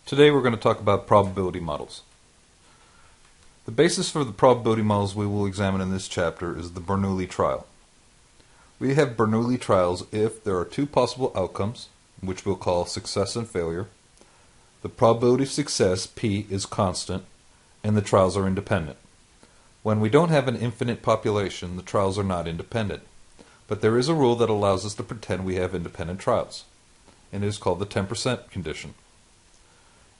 Today we're going to talk about probability models. The basis for the probability models we will examine in this chapter is the Bernoulli trial. We have Bernoulli trials if there are two possible outcomes, which we'll call success and failure. The probability of success, P, is constant, and the trials are independent. When we don't have an infinite population, the trials are not independent. But there is a rule that allows us to pretend we have independent trials, and it is called the 10% condition.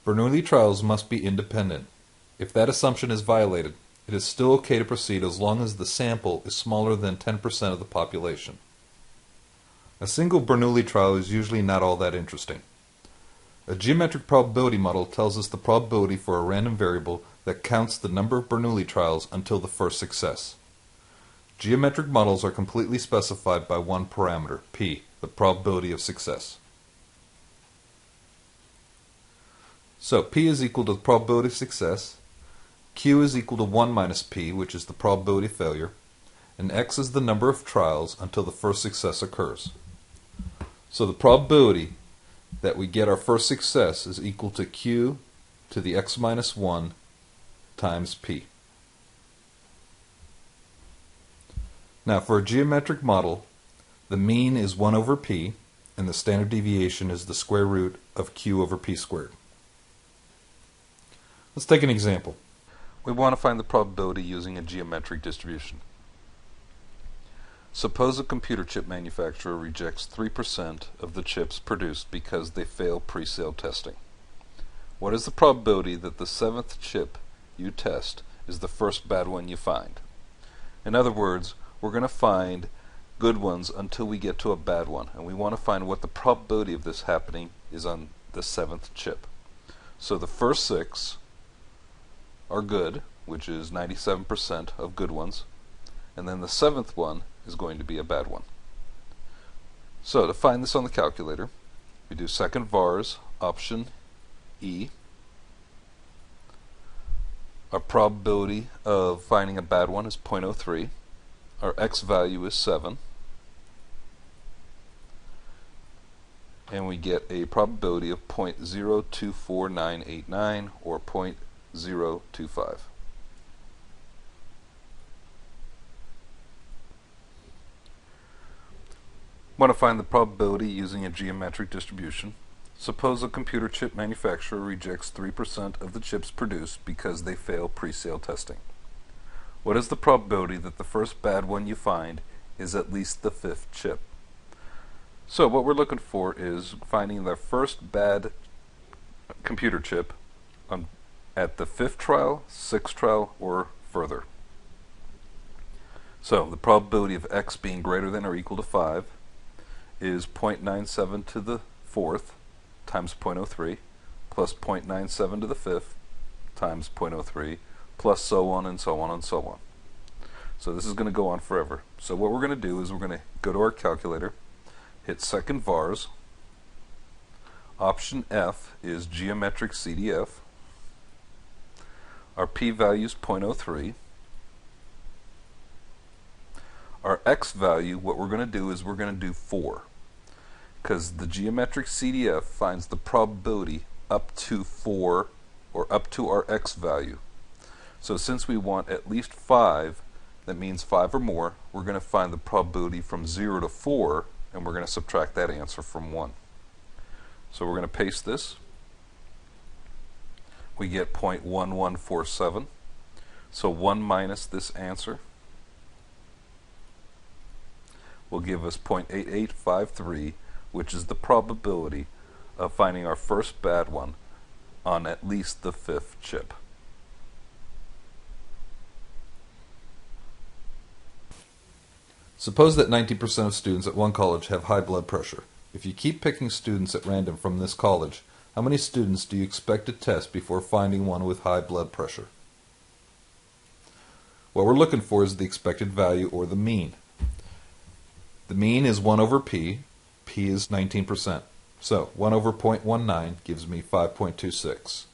Bernoulli trials must be independent. If that assumption is violated, it is still okay to proceed as long as the sample is smaller than 10% of the population. A single Bernoulli trial is usually not all that interesting. A geometric probability model tells us the probability for a random variable that counts the number of Bernoulli trials until the first success. Geometric models are completely specified by one parameter, P, the probability of success. So P is equal to the probability of success, Q is equal to 1 minus P, which is the probability of failure, and X is the number of trials until the first success occurs. So the probability that we get our first success is equal to Q to the X minus 1 times P. Now for a geometric model, the mean is 1 over P, and the standard deviation is the square root of Q over P squared. Let's take an example. We want to find the probability using a geometric distribution. Suppose a computer chip manufacturer rejects 3% of the chips produced because they fail pre-sale testing. What is the probability that the 7th chip you test is the first bad one you find? In other words, we're going to find good ones until we get to a bad one, and we want to find what the probability of this happening is on the 7th chip. So the first 6 are good, which is 97% of good ones, and then the 7th one is going to be a bad one. So to find this on the calculator, we do second vars, option E. Our probability of finding a bad one is 0.03. Our X value is 7. And we get a probability of 0.024989 or 0.025. Want to find the probability using a geometric distribution. Suppose a computer chip manufacturer rejects 3% of the chips produced because they fail pre-sale testing. What is the probability that the first bad one you find is at least the 5th chip? So what we're looking for is finding the first bad computer chip at the 5th trial, 6th trial, or further. So the probability of X being greater than or equal to 5 is 0.97 to the 4th times 0.03 plus 0.97 to the 5th times 0.03 plus so on and so on and so on. So this is going to go on forever. So what we're going to do is we're going to go to our calculator, hit second vars, option F is geometric CDF, our p-value is 0.03, our X value, what we're going to do is we're going to do 4, because the geometric CDF finds the probability up to 4 or up to our X value. So since we want at least 5, that means 5 or more, we're going to find the probability from 0 to 4, and we're going to subtract that answer from 1. So we're going to paste this. We get 0.1147. So 1 minus this answer will give us 0.8853, which is the probability of finding our first bad one on at least the 5th chip. Suppose that 90% of students at one college have high blood pressure. If you keep picking students at random from this college, how many students do you expect to test before finding one with high blood pressure? What we're looking for is the expected value, or the mean. The mean is 1 over P. P is 19%. So 1 over 0.19 gives me 5.26.